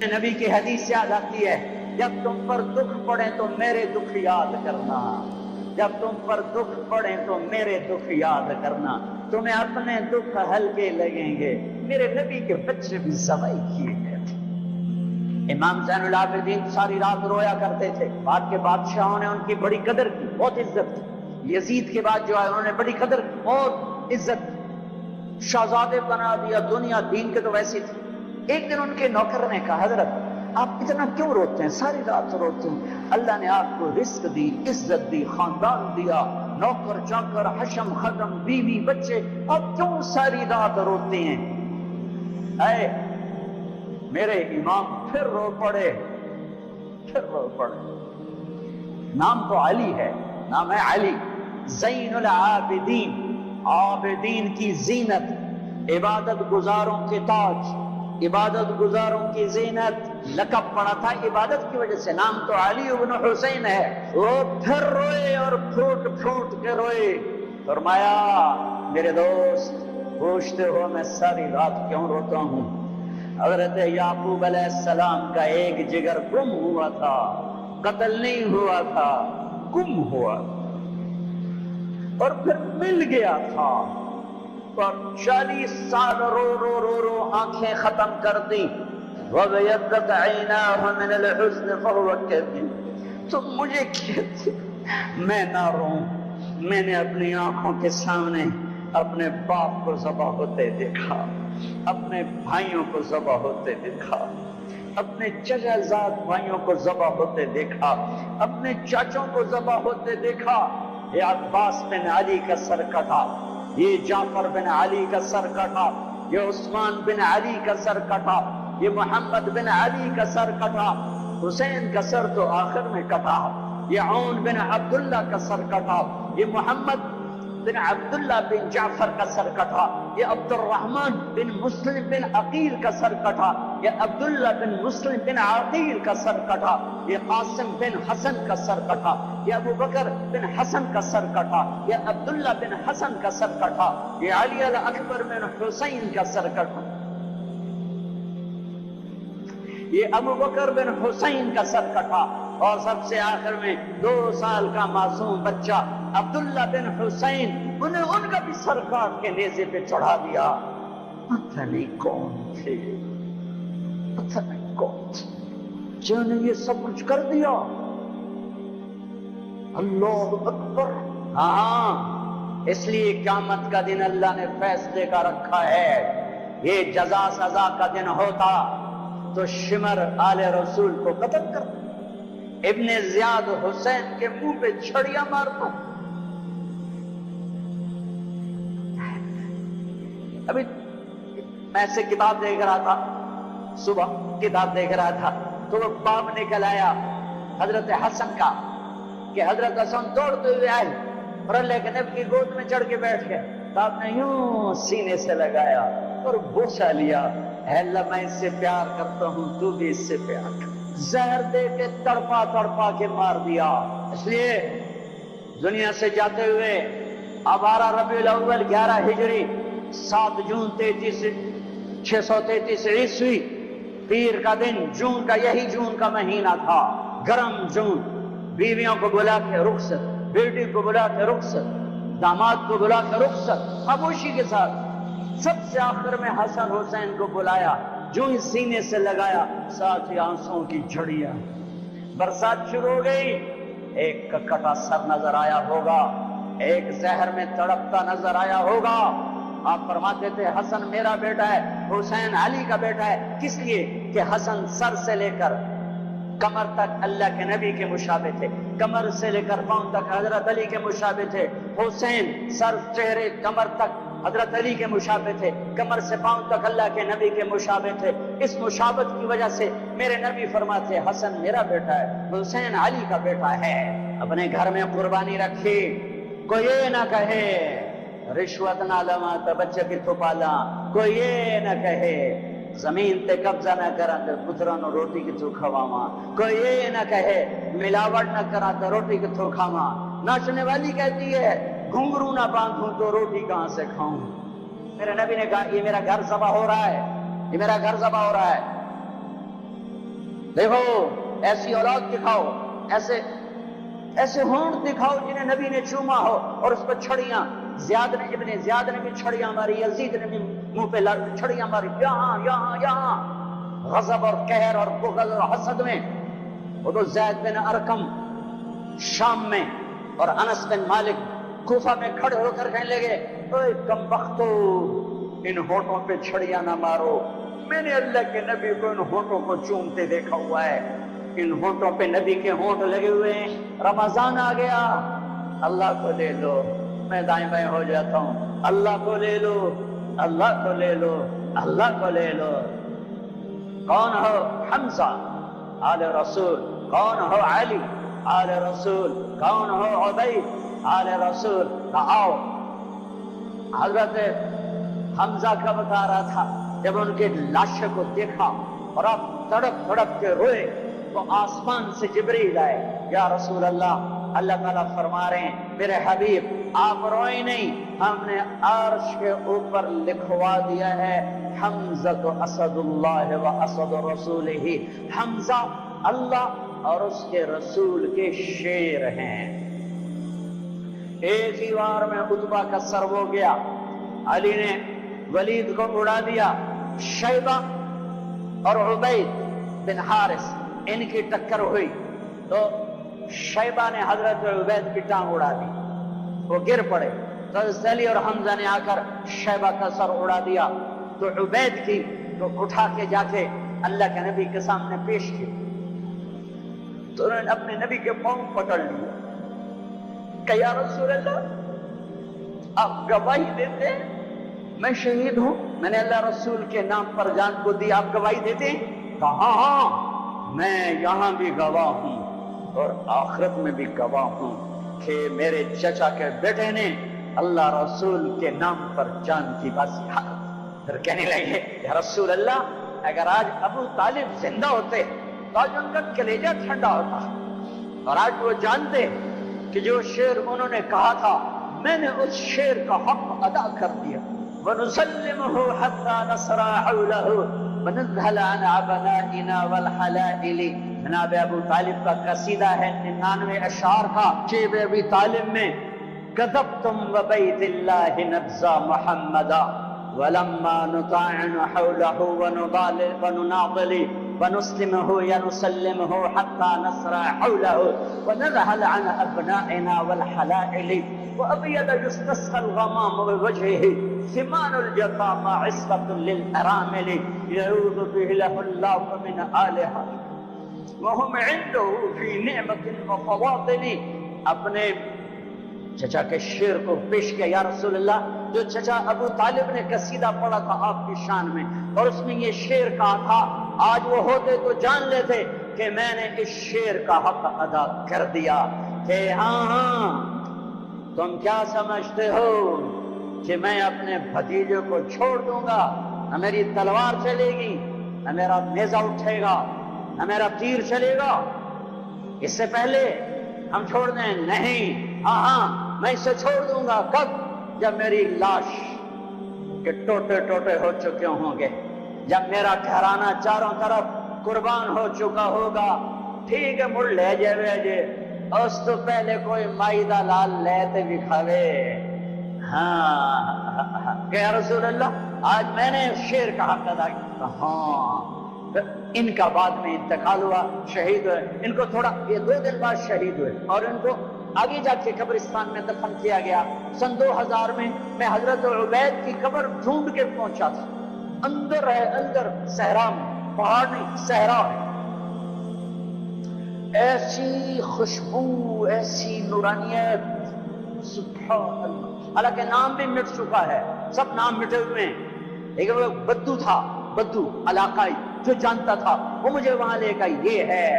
نبی کی حدیث یاد آتی ہے، جب تم پر دکھ پڑے تو میرے دکھ یاد کرنا، جب تم پر دکھ پڑے تو میرے دکھ یاد کرنا، تمہیں اپنے دکھ ہلکے لگیں گے۔ میرے نبی کے بچے بھی ذبح کیے گئے تھے۔ امام زین العابدین ساری رات رویا کرتے تھے، بعد کے بادشاہوں نے ان کی بڑی قدر کی، بہت عزت کی۔ یزید کے بعد جو ہے انہوں نے بڑی قدر کی، بہت عزت کی، شہزادے بنا دیا، دنیا دین کے تو ویسی تھی۔ ایک دن ان کے نوکر نے کہا، حضرت آپ اتنا کیوں روتے ہیں، ساری رات روتے ہیں؟ اللہ نے آپ کو رزق دی، عزت دی، خاندان دیا، نوکر چاکر، حشم ختم، بیوی بچے، اب کیوں ساری رات روتے ہیں؟ اے میرے امام پھر رو پڑے، پھر رو پڑے۔ نام تو علی ہے، نام ہے علی، زین العابدین، عابدین کی زینت، عبادت گزاروں کے تاج، عبادت گزاروں کی زینت، لقب پڑا تھا عبادت کی وجہ سے، نام تو علی ابن حسین ہے۔ وہ پھر روئے اور پھوٹ پھوٹ کے روئے۔ فرمایا میرے دوست پوچھتے ہو میں ساری رات کیوں روتا ہوں؟ حضرت یعقوب علیہ السلام کا ایک جگر گم ہوا تھا، قتل نہیں ہوا تھا، گم ہوا اور پھر مل گیا تھا، اور 40 سال رو رو رو رو آنکھیں ختم کر دی۔ وَبَيَضَّتْ عَيْنَاهُ مِنَ الْحُزْنِ فَهُوَ كَظِيمٌ۔ تو مجھے کہتے میں نہ روں، میں نے اپنی آنکھوں کے سامنے اپنے باپ کو ذبح ہوتے دیکھا، اپنے بھائیوں کو ذبح ہوتے دیکھا، اپنے چچا زاد بھائیوں کو ذبح ہوتے دیکھا، اپنے چاچوں کو ذبح ہوتے دیکھا۔ یہ عباس بن علی کا سر کٹا، یہ جعفر بن علی کا سر کٹا، یہ عثمان بن علی کا سر کٹا، یہ محمد بن علی کا سر کٹا، حسین کا سر تو آخر میں کٹا، یہ عون بن عبداللہ کا سر کٹا، یہ محمد بن عبداللہ بن جعفر کا سر کٹا، یہ عبد الرحمن بن مسلم بن عقیل کا سر کٹا، یہ عبداللہ بن مسلم بن عقیل کا سر کٹا، یہ قاسم بن حسن کا سر کٹا، یہ ابو بکر بن حسن کا سر کٹا، یہ عبداللہ بن حسن کا سر کٹا، یہ علی الاکبر بن حسین کا سر کٹا، یہ ابو بکر بن حسین کا سر کٹا، اور سب سے آخر میں 2 سال کا معصوم بچہ عبداللہ بن حسین، انہیں ان کا بھی سر کاٹ کے نیزے پہ چڑھا دیا۔ پتہ نہیں کون تھے، پتہ نہیں کون تھے جنہوں نے یہ سب کچھ کر دیا۔ اللہ اکبر۔ ہاں اس لیے قیامت کا دن اللہ نے فیصلے کا رکھا ہے، یہ جزا سزا کا دن ہوتا تو شمر آل رسول کو قتل کرتا، ابن زیاد حسین کے منہ پہ چھڑیاں مارتا۔ ابھی میں سے کتاب دیکھ رہا تھا، صبح کتاب دیکھ رہا تھا تو وہ باب نکل آیا حضرت حسن کا، کہ حضرت حسن دوڑتے ہوئے آئے اور اللہ کے نبی کی گود میں چڑھ کے بیٹھ گئے، تو آپ نے یوں سینے سے لگایا اور بوسہ لیا، اے اللہ میں اس سے پیار کرتا ہوں، تو بھی اس سے پیار کر۔ زہر دے کے تڑپا تڑپا کے مار دیا۔ اس لیے دنیا سے جاتے ہوئے اب 12 ربیع الاول 11 ہجری 7 جون 633 عیسوی پیر کا دن، جون کا، یہی جون کا مہینہ تھا، گرم جون۔ بیویوں کو بلا کے رخصت، بیٹی کو بلا کے رخصت، داماد کو بلا کے رخصت، خاموشی کے ساتھ۔ سب سے آخر میں حسن حسین کو بلایا، جو ہی سینے سے لگایا، ساتھ ہی آنسوں کی جھڑیاں، برسات شروع ہو گئی۔ ایک کا کٹا سر نظر آیا ہوگا، ایک زہر میں تڑپتا نظر آیا ہوگا۔ آپ فرماتے تھے حسن میرا بیٹا ہے، حسین علی کا بیٹا ہے، کس لیے کہ حسن سر سے لے کر کمر تک اللہ کے نبی کے مشابہ تھے، کمر سے لے کر پاؤں تک حضرت علی کے مشابہ تھے۔ حسین سر، چہرے، کمر تک حضرت علی کے مشابہ تھے، کمر سے پاؤں تک اللہ کے نبی کے مشابہ تھے۔ اس مشابہت کی وجہ سے میرے نبی فرماتے حسن میرا بیٹا ہے، حسین علی کا بیٹا ہے۔ اپنے گھر میں قربانی رکھی، کوئی یہ نہ کہے رشوت نہ لواں تو بچے کی پالا، کوئی یہ نہ کہے زمین تے قبضہ نہ کرا تو پتروں نو روٹی کتوں کھواواں، کوئی یہ نہ کہے ملاوٹ نہ کرا تو روٹی کتوں کھاواں۔ ناچنے والی کہتی ہے گھنگرو نہ باندھوں تو روٹی کہاں سے کھاؤں۔ میرے نبی نے کہا یہ میرا گھر ذبح ہو رہا ہے، یہ میرا گھر ذبح ہو رہا ہے۔ دیکھو ایسی اولاد دکھاؤ، ایسے ایسے ہونٹ دکھاؤ جنہیں نبی نے چوما ہو، اور اس پر چھڑیاں، ابن زیاد نے بھی چھڑیاں ماری، یزید نے بھی منہ پہ چھڑیاں ماری، یہاں یہاں یہاں، غضب اور قہر اور بغض اور حسد میں۔ وہ تو زید بن ارقم شام میں اور انس بن مالک کوفہ میں کھڑے ہو کر کہنے لگے، اے کم بختو، ان ہونٹوں پہ چھڑیاں نہ مارو، میں نے اللہ کے نبی کو ان ہونٹوں کو چومتے دیکھا ہوا ہے، ان ہونٹوں پہ نبی کے ہونٹ لگے ہوئے ہیں، رمضان آ گیا، اللہ کو لے لو، میں دائیں بائیں ہو جاتا ہوں، اللہ کو لے لو، اللہ کو لے لو، اللہ کو لے لو۔ کون ہو؟ حمزہ آل رسول، کون ہو؟ علی آل رسول، کون ہو؟ عبید آل رسول۔ آؤ، حضرت حمزہ کا بتا رہا تھا جب ان کے لاشوں کو دیکھا اور آپ تڑپ تڑپ کے روئے تو آسمان سے جبریل آئے، یا رسول اللہ، اللہ تعالیٰ فرما رہے ہیں میرے حبیب آپ روئے نہیں، ہم نے عرش کے اوپر لکھوا دیا ہے حمزہ تو اسد اللہ و اسد رسولہ، حمزہ اللہ اور اس کے رسول کے شیر ہیں۔ ایک ہی وار میں عتبہ کا سر ہو گیا، علی نے ولید کو اڑا دیا، شیبہ اور عبید بن حارث ان کی ٹکر ہوئی تو شیبہ نے حضرت عبید کی ٹانگ اڑا دی، وہ گر پڑے تو حضرت علی اور حمزہ نے آ کر شیبہ کا سر اڑا دیا، تو عبید کی تو اٹھا کے جا کے اللہ کے نبی کے سامنے پیش کی، تو انہوں نے اپنے نبی کے پاؤں پکڑ لیا کہ یا رسول اللہ آپ گواہی دیتے ہیں میں شہید ہوں، میں نے اللہ رسول کے نام پر جان کو دی، آپ گواہی دیتے ہیں؟ کہا ہاں میں یہاں بھی گواہ ہوں اور آخرت میں بھی گواہ ہوں کہ میرے چچا کے بیٹے نے اللہ رسول کے نام پر جان کی بات سکھا۔ پھر کہنے لگے یا رسول اللہ اگر آج ابو طالب زندہ ہوتے تو آج ان کا کلیجہ ٹھنڈا ہوتا، اور آج وہ جانتے کہ جو شعر انہوں نے کہا تھا میں نے اس شعر کا حق ادا کر دیا۔ وَنُسَلِّمُهُ حَتَّى نَصْرَ حَوْلَهُ وَنَذْهَلَ عَنْ عَبَنَائِنَا وَالْحَلَائِلِ۔ جناب ابو طالب کا قصیدہ ہے 99 اشعار کا، شیب ابی طالب میں كذبتم وبيت الله نبزا محمدا ولما نطاعن حوله ونناضل ونسلمه ينسلمه حتى نصر حوله ونذهل عن أبنائنا والحلائل وأبيض يستسقى الغمام بوجهه ثمان الجفا ما عصبة للأرامل يعوذ به له الله من آلهة وهم عنده في نعمة وفواضل۔ اپنے چچا کے شعر کو پیش کیا، یا رسول اللہ جو چچا ابو طالب نے قصیدہ پڑھا تھا آپ کی شان میں اور اس میں یہ شعر کہا تھا، آج وہ ہوتے تو جان لیتے کہ میں نے اس شعر کا حق ادا کر دیا کہ ہاں تم کیا سمجھتے ہو کہ میں اپنے بھتیجے کو چھوڑ دوں گا؟ نہ میری تلوار چلے گی، نہ میرا نیزہ اٹھے گا، نہ میرا تیر چلے گا، اس سے پہلے ہم چھوڑ دیں؟ نہیں، ہاں میں اسے چھوڑ دوں گا۔ کب؟ جب میری لاش کے ٹوٹے ٹوٹے ہو چکے ہوں گے، جب میرا گھرانہ چاروں طرف قربان ہو چکا ہوگا۔ ٹھیک ہے مڑ لے جائے جے اس تو پہلے کوئی مائدہ لال لیتے بھی کھاوے۔ ہاں کہ یا رسول اللہ آج میں نے شعر کا حق ادا کیا۔ ہاں ان کا بعد میں انتقال ہوا، شہید ہوئے، ان کو تھوڑا یہ 2 دن بعد شہید ہوئے اور ان کو آگے جا کے قبرستان میں دفن کیا گیا۔ سن 2000 میں حضرت عبید کی قبر ڈھونڈ کے پہنچا تھا، اندر ہے، اندر صحرا میں، پہاڑ نہیں صحرا ہے، ایسی خوشبو، ایسی نورانیت، سبحان اللہ۔ حالانکہ نام بھی مٹ چکا ہے، سب نام مٹے ہوئے ہیں، لیکن وہ بدو تھا، بدو علاقائی جو جانتا تھا وہ مجھے وہاں لے گا، یہ ہے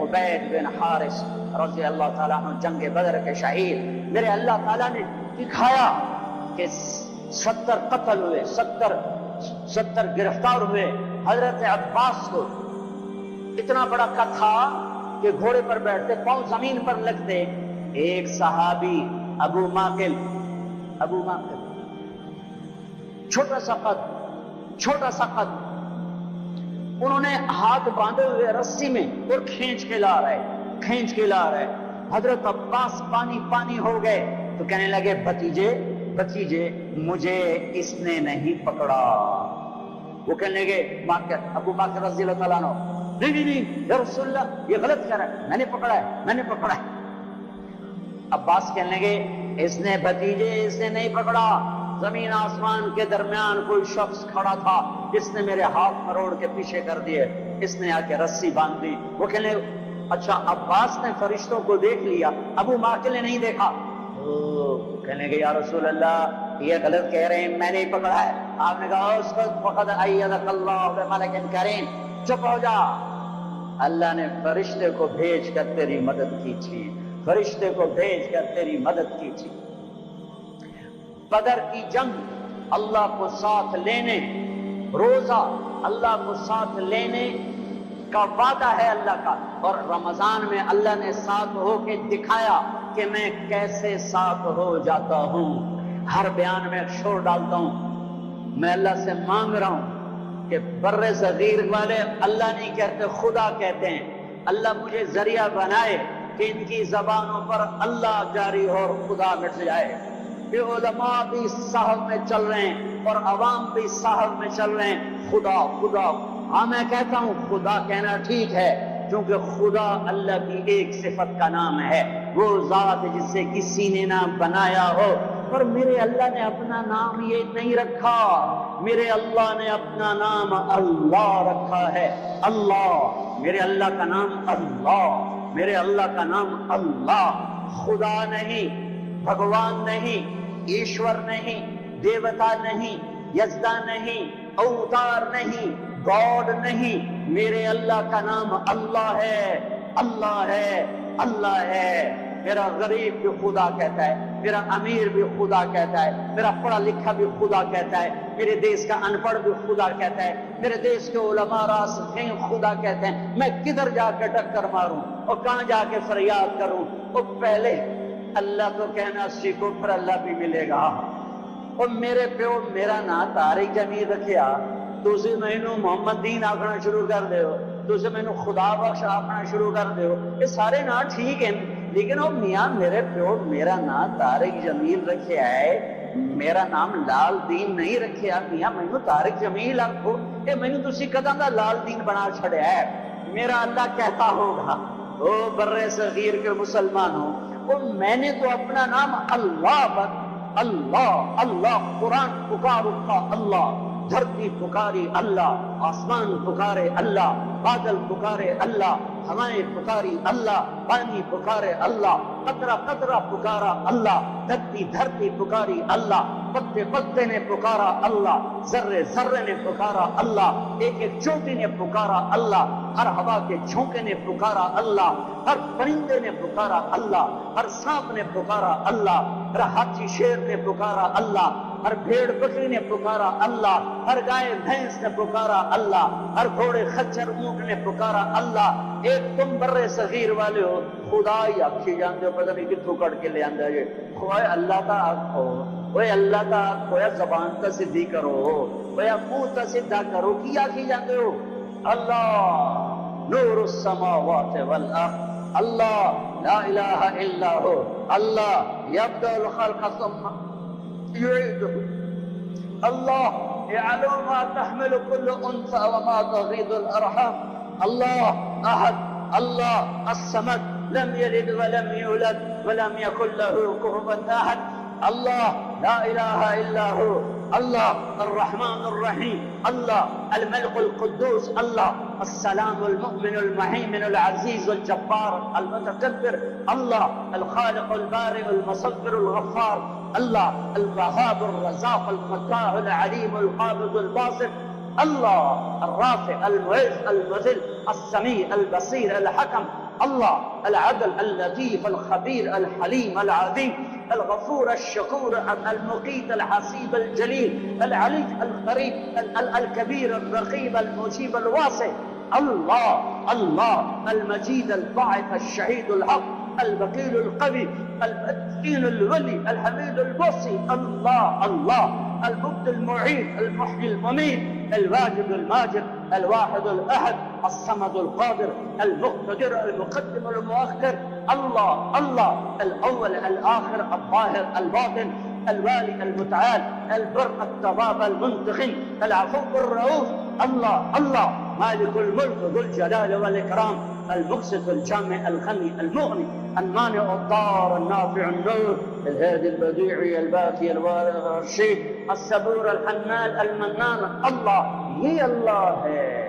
عبید بن حارث رضی اللہ تعالیٰ عنہ، جنگ بدر کے شہید۔ میرے اللہ تعالیٰ نے دکھایا کہ 70 قتل ہوئے، 70 گرفتار ہوئے۔ حضرت عباس کو اتنا بڑا قد تھا کہ گھوڑے پر بیٹھتے پاؤں زمین پر لگتے۔ ایک صحابی ابو ماقل چھوٹا سا قد، انہوں نے ہاتھ باندھے ہوئے رسی میں اور کھینچ کے لا رہے حضرت عباس پانی ہو گئے تو کہنے لگے بھتیجے مجھے اس نے نہیں پکڑا. وہ کہنے لگے ابو بکر رضی اللہ تعالیٰ عنہ نہیں یا رسول اللہ یہ غلط کہہ رہا ہے, میں نے پکڑا ہے. عباس کہنے لگے اس نے نہیں پکڑا, زمین آسمان کے درمیان کوئی شخص کھڑا تھا, اس نے میرے ہاتھ مروڑ کے پیچھے کر دیے, اس نے آ کے رسی باندھ دی. وہ کہنے اچھا عباس نے فرشتوں کو دیکھ لیا, ابو ماکل نے نہیں دیکھا. کہنے لگے یا رسول اللہ یہ غلط کہہ رہے ہیں, میں نہیں پکڑا ہے. آپ نے کہا اس وقت فقد ایدک اللہ بملک کریم, چپ ہو جا, اللہ نے فرشتے کو بھیج کر تیری مدد کی تھی, بدر کی جنگ اللہ کو ساتھ لینے, روزہ اللہ کو ساتھ لینے کا وعدہ ہے اللہ کا, اور رمضان میں اللہ نے ساتھ ہو کے دکھایا کہ میں کیسے ساتھ ہو جاتا ہوں. ہر بیان میں شور ڈالتا ہوں, میں اللہ سے مانگ رہا ہوں کہ بر صغیر والے اللہ نہیں کہتے خدا کہتے ہیں, اللہ مجھے ذریعہ بنائے کہ ان کی زبانوں پر اللہ جاری ہو اور خدا مٹ جائے. کہ علماء بھی صاحب میں چل رہے ہیں اور عوام بھی صاحب میں چل رہے ہیں خدا. ہاں میں کہتا ہوں خدا کہنا ٹھیک ہے, کیونکہ خدا اللہ کی ایک صفت کا نام ہے, وہ ذات جسے کسی نے نہ بنایا ہو. پر میرے اللہ نے اپنا نام یہ نہیں رکھا, میرے اللہ نے اپنا نام اللہ رکھا ہے. اللہ, میرے اللہ کا نام اللہ, خدا نہیں, بھگوان نہیں, ایشور نہیں, دیوتا نہیں, یزدہ نہیں, اوتار نہیں, گاڈ نہیں, میرے اللہ کا نام اللہ ہے. میرا غریب بھی خدا کہتا ہے, میرا امیر بھی خدا کہتا ہے, میرا پڑھا لکھا بھی خدا کہتا ہے, میرے دیش کا ان پڑھ بھی خدا کہتا ہے, میرے دیش کے علماء راسخین خدا کہتے ہیں. میں کدھر جا کے ٹکر ماروں اور کہاں جا کے فریاد کروں؟ اور پہلے اللہ تو کہنا سیکھو, پھر اللہ بھی ملے گا. اور میرے پیو میرا نا طارق جمیل رکھیا, تسی مینوں محمد دین آکھنا شروع کر دے ہو, تسی مینوں خدا بخش آکھنا شروع کر دے ہو, یہ سارے نا ٹھیک ہیں, لیکن وہ میاں میرے پیو میرا نام طارق جمیل رکھیا ہے, میرا نام لال دین نہیں رکھیا. میاں مینوں طارق جمیل آکھو, اے مینوں تسی کداں دا لال دین بنا چھڑیا ہے. میرا اللہ کہتا ہوگا او بر صغیر کے مسلمانوں, اور میں نے تو اپنا نام اللہ قرآن پکار اٹھا اللہ, دھرتی پکاری اللہ, آسمان پکارے اللہ, بادل پکارے اللہ, ہوائیں پکاری اللہ, پانی پکارے اللہ, قطرہ قطرہ پکارا اللہ, دھرتی پکاری اللہ, پتے نے پکارا اللہ, ذرے نے پکارا اللہ, ایک چوٹی نے پکارا اللہ, ہر ہوا کے جھونکے نے پکارا اللہ, ہر پرندے نے پکارا اللہ, ہر سانپ نے پکارا اللہ, ہر ہاتھی شیر نے پکارا اللہ, ہر بھیڑ بکری نے پکارا اللہ, ہر گائے بھینس نے پکارا اللہ, ہر گھوڑے خچر اونٹ نے پکارا اللہ. ایک تم بر صغیر والے ہو خدا ہی آکھی جانتے ہو, پتہ نہیں کتوں کٹ کے لے آندہ ہے. خوائے اللہ تا آکھو, اوے اللہ تا آکھو, یا زبان تا سدھی کرو, اوے منہ تا سدھا کرو, کی آکھی جانتے ہو؟ اللہ نور السماوات والارض, اللہ لا الہ الا ہو, اللہ یبدأ الخلق ثم يعيده, اللہ يعلم ما تحمل كل انثى وما تغيض الارحام, اللہ احد, اللہ الصمد, لم يلد ولم يولد ولم يكن له كفوا احد, اللہ لا الہ الا ہو, اللہ الرحمن الرحیم, اللہ الملك القدوس, اللہ السلام المؤمن المهيمن العزيز الجبار المتكبر, اللہ الخالق البارئ المصور الغفار, اللہ الوهاب الرزاق الفتاح العليم القابض الباسط, اللہ الرافع المعز المذل السميع البصير الحكم, اللہ العدل اللطيف الخبير الحليم العظيم الغفور الشكور المقيت الحسيب الجليل العلي القريب الكبير الرقيب المجيب الواسع, اللہ المجيد الباعث الشهيد الحق الوكيل القوي المتين الولي الحميد الوصي, اللہ المبدي المعيد المحيي المميت, الواجد الماجد الواحد الأحد الصمد القادر المقتدر المقدم المؤخر، الله الله الأول الآخر الظاهر الباطن الوالي المتعال البر التواب المنتقم العفو الرؤوف، الله الله مالك الملك ذو الجلال والإكرام المقسط الجامع الغني المغني المانع الضار النافع النور الهادي البديع الباقي الوارث الرشيد الصبور الحنان المنان، الله یہ اللہ ہے۔